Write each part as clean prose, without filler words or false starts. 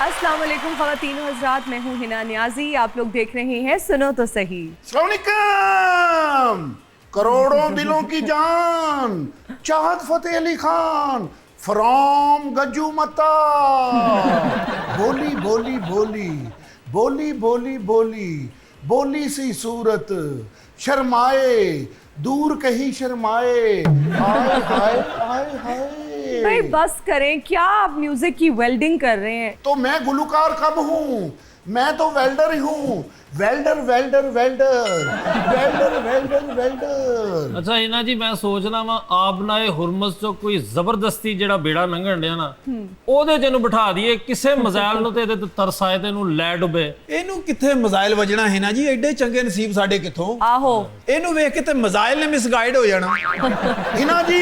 अस्सलाम वालेकुम ख़वातीन व हज़रात, मैं हूँ हिना नियाज़ी। आप लोग देख रहे हैं सुनो तो सही। अस्सलाम वालेकुम। करोड़ों दिलों की जान चाहत फतेह अली खान फ्रॉम गज्जू मता। बोली बोली बोली बोली बोली बोली बोली सी सूरत शर्माए दूर कहीं शर्माए। हाय हाय हाय हाय। भाई बस करें, क्या आप म्यूजिक की वेल्डिंग कर रहे हैं? तो मैं गुलकार कब हूँ? मैं तो वेल्डर ही हूँ। Welder welder welder welder welder welder. अच्छा हिना जी, मैं सोचना वा आप ना ये हुरमस चो कोई जबरदस्ती जेड़ा बेड़ा लंघण दिया ना ओदे च बिठा दिए किसे मजाइल नु ते तरस आए ते ਲੈ ਡੁੱਬੇ। ਇਹਨੂੰ ਕਿੱਥੇ ਮਜ਼ਾਇਲ ਵਜਣਾ ਹੈ ਨਾ ਜੀ, ਐਡੇ ਚੰਗੇ ਨਸੀਬ ਸਾਡੇ ਕਿੱਥੋਂ। आहो ਇਹਨੂੰ ਵੇਖ ਕੇ ਤੇ ਮਜ਼ਾਇਲ ਨੇ ਮਿਸਗਾਈਡ ਹੋ ਜਾਣਾ। हिना जी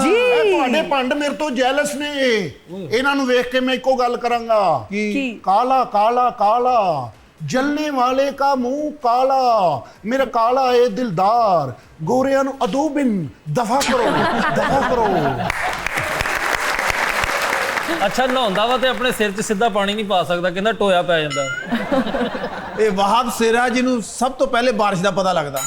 जी ਤੁਹਾਡੇ ਪੰਡ ਮੇਰੇ ਤੋਂ ਜੈਲਸ ਨੇ। ਇਹਨਾਂ ਨੂੰ ਵੇਖ ਕੇ ਮੈਂ ਇੱਕੋ ਗੱਲ ਕਰਾਂਗਾ की काला काला काला जलने वाले का मुंह काला मेरा काला है दिलदार गोरियां नु अदूबिन दफा करो दफा करो। ਅੱਛਾ ਨਹਾਉਂਦਾ ਵਾ ਤੇ ਆਪਣੇ ਸਿਰ 'ਚ ਸਿੱਧਾ ਪਾਣੀ ਨਹੀਂ ਪਾ ਸਕਦਾ, ਕਹਿੰਦਾ ਟੋਇਆ ਪੈ ਜਾਂਦਾ। ਇਹ ਵਾਹਬ ਸਿਰਾ ਜਿਹਨੂੰ ਸਭ ਤੋਂ ਪਹਿਲੇ ਬਾਰਿਸ਼ ਦਾ ਪਤਾ ਲੱਗਦਾ,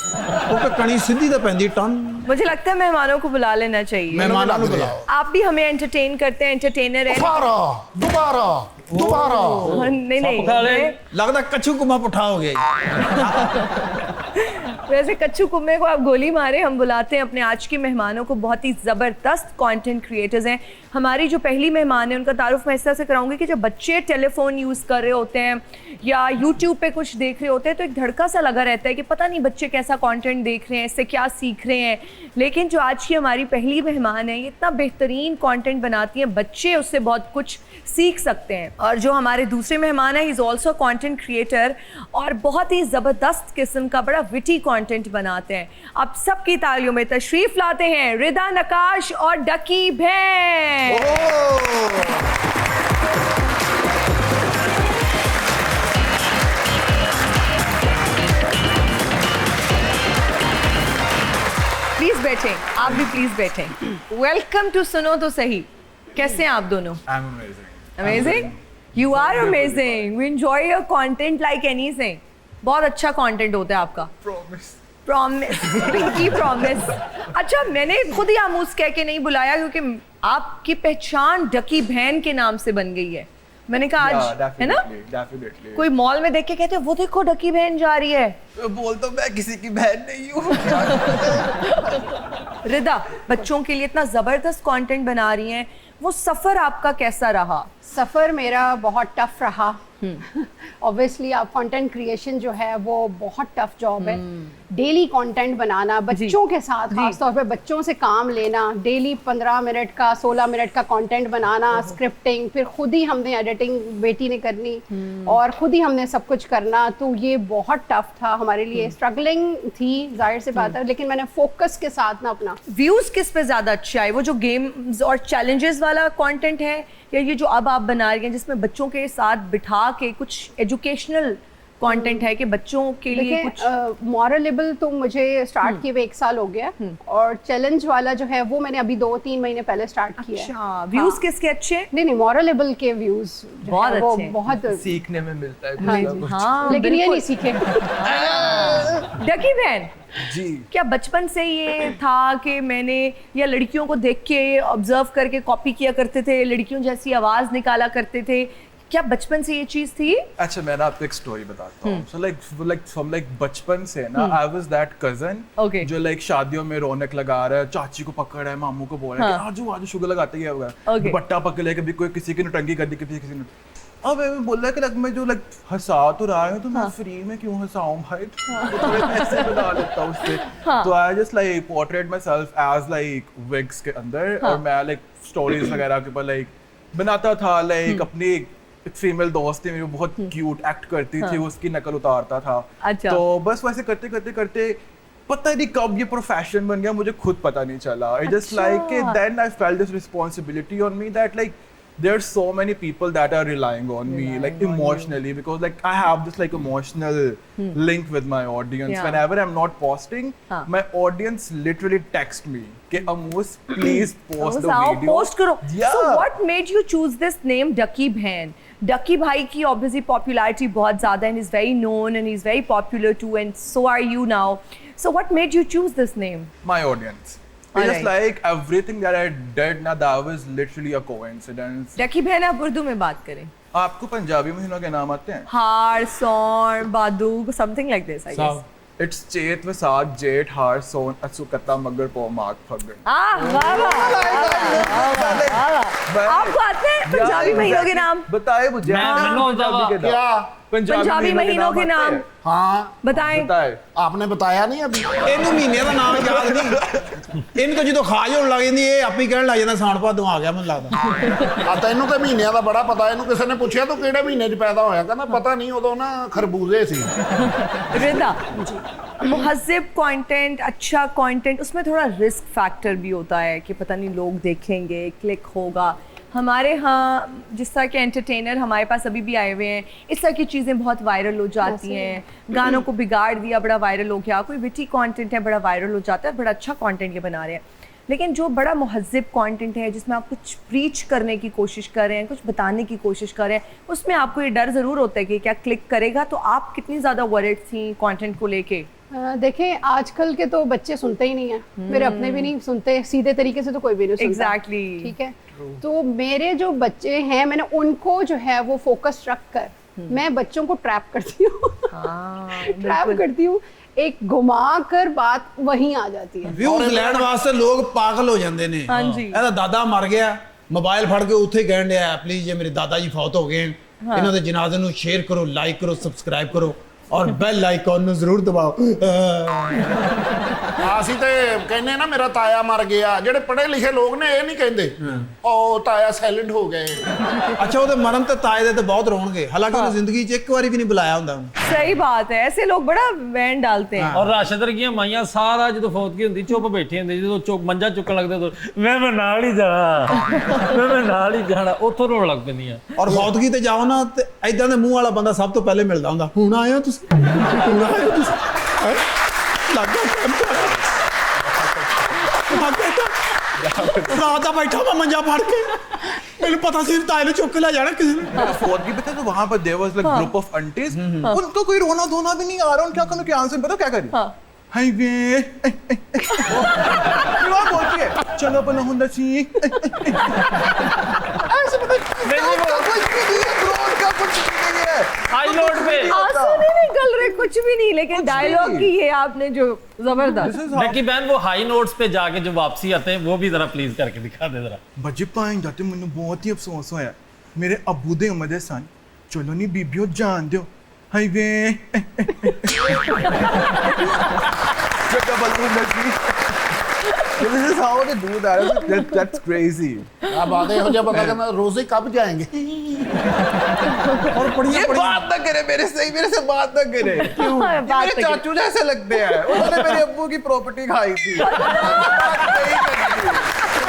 ਕਿਉਂਕਿ ਕਣੀ ਸਿੱਧੀ ਤਾਂ ਪੈਂਦੀ ਟਨ। मुझे लगता है मेहमानों को बुला लेना चाहिए। ਮਹਿਮਾਨਾਂ ਨੂੰ ਬੁਲਾਓ। आप भी हमें एंटरटेन करते हैं, एंटरटेनर है। दोबारा दोबारा दोबारा। नहीं नहीं खा ले। ਲੱਗਦਾ ਕੱਛੂ ਕੁਮਾ ਪੁੱਠਾ ਹੋ ਗਿਆ ਜੀ। वैसे कच्चू कुम्मे को आप गोली मारे, हम बुलाते हैं अपने आज के मेहमानों को। बहुत ही ज़बरदस्त कंटेंट क्रिएटर्स हैं। हमारी जो पहली मेहमान है उनका तारुफ मैं इस तरह से कराऊंगी कि जब बच्चे टेलीफोन यूज़ कर रहे होते हैं या यूट्यूब पे कुछ देख रहे होते हैं तो एक धड़का सा लगा रहता है कि पता नहीं बच्चे कैसा कंटेंट देख रहे हैं, इससे क्या सीख रहे हैं। लेकिन जो आज की हमारी पहली मेहमान है, ये इतना बेहतरीन कंटेंट बनाती हैं, बच्चे उससे बहुत कुछ सीख सकते हैं। और जो हमारे दूसरे मेहमान है, he is also content creator और बहुत ही ज़बरदस्त किस्म का बड़ा विटी कंटेंट बनाते हैं। आप सबकी तालियों में तशरीफ लाते हैं रिदा नकाश और डकी भैन। प्लीज बैठें, आप भी प्लीज बैठें। वेलकम टू सुनो तो सही। कैसे हैं आप दोनों? I'm amazing. Amazing? You are amazing. We enjoy your content like anything. बहुत अच्छा कंटेंट होता है आपका। Promise. Promise, pinky promise. अच्छा, मैंने खुद ही आमूस कह के नहीं बुलाया क्योंकि आपकी पहचान डकी बहन के नाम से बन गई है। मैंने कहा आज है ना, Definitely. कोई मॉल में देख के कहते हैं वो देखो डकी बहन जा रही है। बोल तो मैं किसी की बहन नहीं हूँ। रिदा, बच्चों के लिए इतना जबरदस्त कंटेंट बना रही हैं, वो सफर आपका कैसा रहा? सफ़र मेरा बहुत टफ रहा। ऑब्वियसली आप कंटेंट क्रिएशन जो है वो बहुत टफ जॉब है। डेली कंटेंट बनाना बच्चों के साथ, खास तौर पे बच्चों से काम लेना, डेली 15 मिनट का 16 मिनट का कंटेंट बनाना, स्क्रिप्टिंग, फिर खुद ही हमने एडिटिंग बेटी ने करनी और खुद ही हमने सब कुछ करना। तो ये बहुत टफ था हमारे लिए, स्ट्रगलिंग थी जाहिर सी बात है, लेकिन मैंने फोकस के साथ ना अपना। व्यूज किस पे ज्यादा अच्छे आए, वो जो गेम्स और चैलेंजेस वाला कंटेंट है या ये जो अब आप बना रही हैं जिसमें बच्चों के साथ बिठा के कुछ एजुकेशनल कंटेंट है कि बच्चों के लिए कुछ? मॉरलेबल तो मुझे स्टार्ट किए हुए 1 साल हो गया और चैलेंज वाला जो है वो मैंने अभी 2-3 महीने पहले स्टार्ट किया है। अच्छा, व्यूज किसके अच्छे? नहीं, मॉरलेबल के व्यूज बहुत वो अच्छे। बहुत सीखने में मिलता है हाँ कुछ ना जी, कुछ। हाँ, लेकिन ये नहीं सीखे। डकी बहन, जी। क्या बचपन से ये था कि मैंने या लड़कियों को देख के ऑब्जर्व करके कॉपी किया करते थे, लड़कियों जैसी आवाज निकाला करते थे, क्या बचपन से ये चीज थी? अच्छा, मैं ना आपको एक स्टोरी बताता हूँ। So like from बचपन से ना I was that cousin Okay. जो like शादियों में रौनक लगा रहा है, चाची को पकड़ रहा है, मामू को बोल रहा है कि आजू शुगर लगाते ही होगा, Okay. दुपट्टा पकड़ ले, कभी कोई किसी की नौटंकी कर दी, कभी किसी ने। अब मैं बोल रहा कि मैं जो हंसा तो रहा हूँ तो मैं फ्री में क्यों हंसाऊं भाई, तो थोड़े पैसे बना लेता हूँ उससे। तो I just like portrait myself as like wigs के अंदर और मैं लाइक स्टोरीज वगैरह के ऊपर लाइक बनाता था। लाइक अपनी एक फीमेल दोस्त थी मेरी, बहुत क्यूट एक्ट करती थी, उसकी नकल उतारता था। अच्छा। तो बस वैसे करते करते करते पता नहीं कब ये प्रोफेशन बन गया, मुझे खुद पता नहीं चला। I just like it, then I felt this responsibility on me that like there are so many people that are relying on me like emotionally because like I have this like emotional link with my audience. Yeah. Whenever I'm not posting, my audience literally text me कि Amoos please post the video. Post करो. Yeah. So what made you choose this name Ducky Bhan? डकी भाई की obviously popularity बहुत ज़्यादा and is very known and is very popular to and so are you now. So what made you choose this name? My audience. It's just Alright. like everything that I did, now that was literally a coincidence. डकी बहन आप उर्दू में बात करें. आपको पंजाबी महीनों के नाम आते हैं? हार, सौर, बादूग, something like this, I guess. It's चेत वसाख जेठ हार सोन अचुकता मगर पो माग फगड़. वाह वाह. आपको आते हैं पंजाबी महीनों के नाम? बताए मुझे. मैंने पंजाबी के नाम. क्या? पंजाबी महीनों के नाम हाँ बताएं. बताए. आपने बताया नहीं अभी. ਇਹਨੂੰ ਮਹੀਨੇ ਦਾ ਨਾਮ ਯਾਦ ਨਹੀਂ ਇਹਨੂੰ ਤਾਂ ਜਦੋਂ ਖਾਜ ਹੋਣ ਲੱਗ ਜਾਂਦੀ ਇਹ ਆਪੇ ਹੀ ਕਹਿਣ ਲੱਗ ਜਾਂਦਾ ਸਾਉਣ ਭਾਦੋਂ ਆ ਗਿਆ ਮੈਨੂੰ ਲੱਗਦਾ ਆ ਤੈਨੂੰ ਤੇ ਮਹੀਨਿਆਂ ਦਾ ਬੜਾ ਪਤਾ. ਇਹਨੂੰ ਕਿਸੇ ਨੇ ਪੁੱਛਿਆ ਤੂੰ ਕਿਹੜੇ ਮਹੀਨੇ 'ਚ ਪੈਦਾ ਹੋਇਆ, ਕਹਿੰਦਾ ਪਤਾ ਨਹੀਂ, ਉਦੋਂ ਨਾ ਖਰਬੂਜ਼ੇ ਸੀ. रिदा, मुहज़्ज़िब कंटेंट, अच्छा कंटेंट, उसमें थोड़ा रिस्क फैक्टर भी होता है कि पता नहीं लोग देखेंगे, क्लिक होगा. हमारे यहाँ जिस तरह के एंटरटेनर हमारे पास अभी भी आए हुए हैं, इस तरह की चीज़ें बहुत वायरल हो जाती हैं. गानों को बिगाड़ दिया, बड़ा वायरल हो गया. कोई विटी कंटेंट है, बड़ा वायरल हो जाता है, बड़ा अच्छा कंटेंट ये बना रहे हैं. लेकिन जो बड़ा मुहज़्ज़िब कंटेंट है जिसमें आप कुछ प्रीच करने की कोशिश कर रहे हैं, कुछ बताने की कोशिश कर रहे हैं, उसमें आपको ये डर ज़रूर होता है कि क्या क्लिक करेगा. तो आप कितनी ज़्यादा वरीड थी कंटेंट को लेके? देखें आजकल के तो बच्चे सुनते ही नहीं है. मेरे अपने भी नहीं सुनते सीधे तरीके से, तो कोई भी नहीं सुनता. Exactly. ठीक है. तो मेरे जो बच्चे हैं मैंने उनको जो है वो फोकस रख कर मैं बच्चों को ट्रैप करती हूँ. ट्रैप करती हूँ, एक घुमा कर बात वहीं आ जाती है. ਵਿਊਜ਼ ਲੈਣ ਵਾਸਤੇ ਲੋਕ ਪਾਗਲ ਹੋ ਜਾਂਦੇ ਨੇ. ਹਾਂਜੀ. ਇਹਦਾ ਦਾਦਾ ਮਰ ਗਿਆ, ਮੋਬਾਈਲ ਫੜ ਕੇ ਉੱਥੇ ਕਹਿਣ ਡਿਆ ਪਲੀਜ਼ ਜੇ ਮੇਰੇ ਦਾਦਾ ਜੀ ਫੌਤ ਹੋ ਗਏ ਇਹਨਾਂ ਦੇ ਜਨਾਜ਼ੇ ਨੂੰ ਸ਼ੇਅਰ ਕਰੋ, ਲਾਈਕ ਕਰੋ, ਸਬਸਕ੍ਰਾਈਬ ਕਰੋ ਔਰ ਬੈਲ ਆਈਕਨ ਨੂੰ ਜ਼ਰੂਰ ਦਬਾਓ. ਅਸੀਂ ਤੇ ਕਹਿੰਦੇ ਨਾ ਮੇਰਾ ਤਾਇਆ ਮਰ ਗਿਆ. ਜਿਹੜੇ ਪੜ੍ਹੇ ਲਿਖੇ ਲੋਕ ਨੇ ਇਹ ਨਹੀਂ ਕਹਿੰਦੇ ਉਹ ਤਾਇਆ ਸਾਇਲੈਂਟ ਹੋ ਗਏ. ਅੱਛਾ ਉਹਦੇ ਮਰਨ ਤੇ ਤਾਏ ਦੇ ਤੇ ਬਹੁਤ ਰੋਣਗੇ, ਹਾਲਾਂਕਿ ਉਹਨੇ ਜ਼ਿੰਦਗੀ 'ਚ ਇੱਕ ਵਾਰੀ ਵੀ ਨਹੀਂ ਬੁਲਾਇਆ ਹੁੰਦਾ ਉਹਨੂੰ. सही बात है, ऐसे लोग बड़ा वैन डालते हैं. ਔਰ ਰਾਸ਼ਦ ਰਗੀਆਂ ਮਾਈਆਂ ਸਾਰਾ ਜਦੋਂ ਫੌਤਗੀ ਹੁੰਦੀ ਚੁੱਪ ਬੈਠੀ ਹੁੰਦੀ, ਜਦੋਂ ਚੁੱਕ ਮੰਜਾ ਚੁੱਕਣ ਲੱਗਦੇ ਉਦੋਂ ਮੈਂ ਨਾਲ ਹੀ ਜਾਣਾ, ਮੈਂ ਨਾਲ ਹੀ ਜਾਣਾ, ਉੱਥੋਂ ਰੋਣ ਲੱਗ ਪੈਂਦੀਆਂ. ਔਰ ਫੌਤਗੀ ਤੇ ਜਾਓ ਨਾ ਤੇ ਐਦਾਂ ਦੇ ਮੂੰਹ ਵਾਲਾ ਬੰਦਾ ਸਭ ਤੋਂ ਪਹਿਲੇ ਮਿਲਦਾ ਹੁੰਦਾ. ਹੁਣ ਆਏ ਹੋ ਤੁਸੀਂ, ਹੁਣ ਆਏ ਹੋ ਤੁਸੀਂ. ਹੈਂ? ਲੱਗ ਗਿਆ ਕੰਮ ਤੁਹਾਡਾ. ਲੱਗ ਗਿਆ ਕੰਮ. ਰਾਤ ਦਾ ਬੈਠਾ ਮੈਂ ਮੰਜਾ ਫੜ ਕੇ, ਮੈਨੂੰ ਪਤਾ ਸੀ ਤਾਏ ਨੇ ਚੁੱਕ ਕੇ ਲੈ ਜਾਣਾ ਕਿਸੇ ਨੇ. फोर्थ की पता है तो वहां पर there was like group of aunties. उनको कोई रोना धोना भी नहीं आ रहा. उनका क्या आंसर पता क्या करी? हाय वे क्यों बोलती है चलो बना हुंदा सी ऐसे पता नहीं वो कुछ भी नहीं है ब्रो. उनका कुछ भी नहीं है. हाई नोट पे आंसू नहीं निकल रहे कुछ भी नहीं, लेकिन डायलॉग की ये आपने जो जबरदस्त. डकी बहन वो हाई नोट्स पे जाके जो वापसी आते हैं वो भी जरा प्लीज करके दिखा दे जरा. बजे पाइन जाते मैंने बहुत ही अफसोस होया. मेरे अबू दे उम्र दे सन चलो नहीं बीबियो जान दियो हाय वे जगह बलून नसी. This is how they do that. That's crazy. ਆ ਬਾਤ ਇਹੋ ਜਿਹਾ ਪਤਾ ਕਹਿੰਦਾ ਰੋਜ਼ੇ ਕਬ ਜਾਏंगे. और पढ़िए ये बात ना करे मेरे से, मेरे से बात ना करे. क्यों? बात मेरे ना चाचू जैसे लगते हैं. उन्होंने मेरे अब्बू की प्रॉपर्टी खाई थी.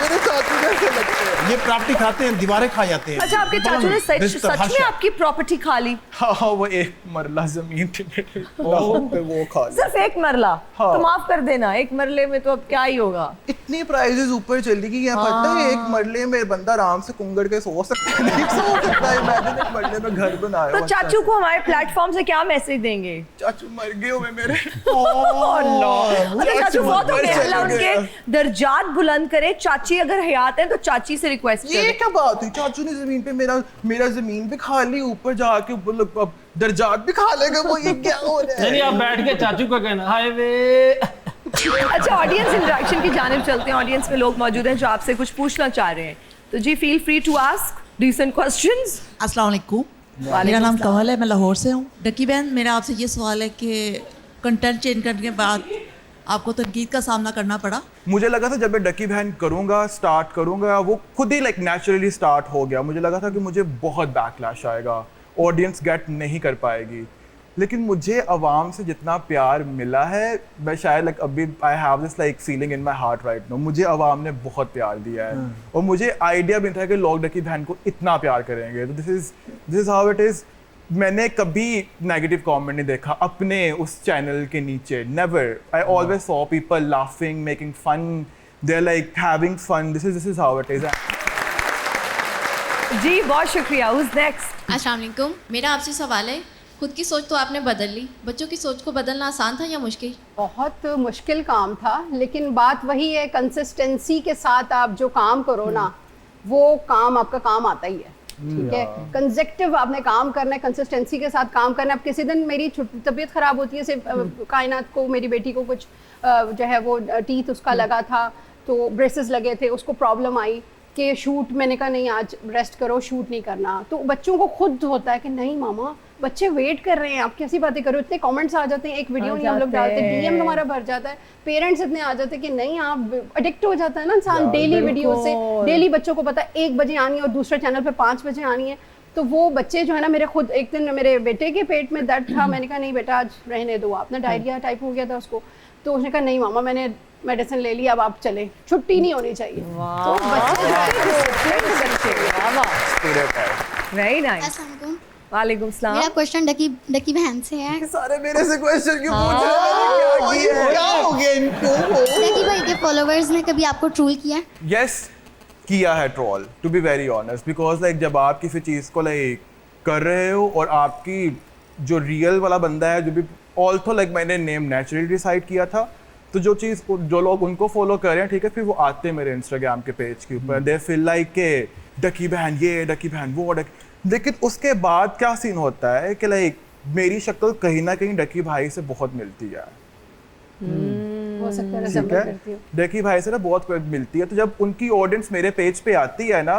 मेरे चाचू जैसे लगते हैं. ये प्रॉपर्टी खाते हैं, दीवारें खा जाते हैं. अच्छा, आपके चाचू ने सच में आपकी प्रॉपर्टी खा ली? हाँ वो एक मरला जमीन थी मेरे नाम पे, वो खा ली. सिर्फ एक मरला? हाँ. तो माफ कर देना, एक मरले में तो अब क्या ही होगा. इतनी प्राइजेस ऊपर चली गई है. पता है एक मरले में बंदा आराम से कुंगड़ के सो सकता है. नहीं सो सकता है. इमेजिन एक मरले में घर बनाया. तो चाचू को हमारे प्लेटफॉर्म से क्या मैसेज देंगे? चाचू मर गए हुए मेरे. अरे चाचू बहुत हो गए, चले अल्लाह गए. उनके दर्जात बुलंद करे. चाची अगर हयात है तो चाची से रिक्वेस्ट ये करें. क्या बात हुई? चाचू ने जमीन पे मेरा जमीन भी खा ली, ऊपर जाके अब दर्जात भी खा लेगा वो. ये क्या हो रहा है? नहीं आप बैठ के चाचू का कहना हाय वे. अच्छा, ऑडियंस इंटरेक्शन की जानिब चलते हैं. ऑडियंस में लोग मौजूद हैं जो आपसे कुछ पूछना चाह रहे हैं, तो जी feel free to ask decent questions. अस्सलाम वालेकुम. मेरा नाम कमल है, मैं लाहौर से हूँ. डकी बहन, मेरा आपसे ये सवाल है कि कंटेंट चेंज करने के बाद आपको तनकीद का सामना करना पड़ा? मुझे लगा था जब मैं डकी बहन करूंगा, स्टार्ट करूंगा, वो खुद ही लाइक नेचुरली स्टार्ट हो गया. मुझे लगा था कि मुझे बहुत बैकलैश आएगा, ऑडियंस गेट नहीं कर पाएगी. लेकिन मुझे अवाम से जितना प्यार मिला है, मैं शायद लाइक अभी I have this like feeling in my heart right now. मुझे अवाम ने बहुत प्यार दिया है और मुझे आइडिया भी था कि लोग डकी बहन को इतना प्यार करेंगे. तो this is how it is. मैंने कभी नेगेटिव कमेंट नहीं देखा अपने उस चैनल के नीचे. Never. I always saw people laughing, making fun, they are like having fun. This is how it is. जी बहुत शुक्रिया। Who's next? अस्सलाम वालेकुम। मेरा आपसे सवाल है, खुद की सोच तो आपने बदल ली, बच्चों की सोच को बदलना आसान था या मुश्किल? बहुत मुश्किल काम था, लेकिन बात वही है, कंसिस्टेंसी के साथ आप जो काम करो ना, वो काम आपका काम आता ही है। ठीक है, कंसेक्टिव आपने काम करना है, कंसिस्टेंसी के साथ काम करना है। अब किसी दिन मेरी तबीयत ख़राब होती है, सिर्फ कायनात को, मेरी बेटी को कुछ जो है वो टीथ उसका लगा था, तो ब्रेसेस लगे थे, उसको प्रॉब्लम आई कि शूट, मैंने कहा नहीं आज रेस्ट करो, शूट नहीं करना। तो बच्चों को खुद होता है कि नहीं मामा, बच्चे वेट कर रहे हैं, आप कैसी बातें करो। इतने कमेंट्स आ जाते हैं, एक वीडियो नहीं हम लोग डालते, डीएम हमारा भर जाता है, पेरेंट्स इतने आ जाते हैं कि नहीं, आप एडिक्ट हो जाता है ना इंसान डेली वीडियो से। डेली बच्चों को पता है 1 बजे आनी है और दूसरे चैनल पे 5 बजे आनी है। तो वो बच्चे जो है ना, मेरे खुद एक दिन मेरे बेटे के पेट में दर्द था, मैंने कहा नहीं बेटा आज रहने दो, आप ना डायरिया टाइप हो गया था उसको। तो उसने कहा नहीं मामा मैंने मेडिसिन ले ली, अब आप चले, छुट्टी नहीं होनी चाहिए। तो वेरी नाइस। अस्सलाम वालेकुम। वालेकुम सलाम। मेरा क्वेश्चन डकी बहन से है। सारे मेरे से क्वेश्चन क्यों पूछ रहे हैं? मैंने क्या किया है? क्या हो गया इनको? डकी भाई के फॉलोअर्स ने कभी आपको ट्रोल किया है? यस किया है troll, to be very honest, because like जब आप किसी चीज़ को लाइक कर रहे हो और आपकी जो रियल वाला बंदा है, जो भी ऑल्सो लाइक मैंने नेम नेचुरली डिसाइड किया था, तो जो चीज़ जो लोग उनको फॉलो कर रहे हैं, ठीक है, फिर वो आते हैं मेरे इंस्टाग्राम के पेज के ऊपर, दे फील लाइक के डकी बहन ये, डकी बहन वो, लेकिन उसके बाद क्या सीन होता है कि लाइक मेरी शक्ल कहीं ना कहीं डकी भाई से बहुत मिलती है। हो सकता है ठीक है, डकी भाई से ना बहुत मिलती है। तो जब उनकी ऑडियंस मेरे पेज पे आती है ना,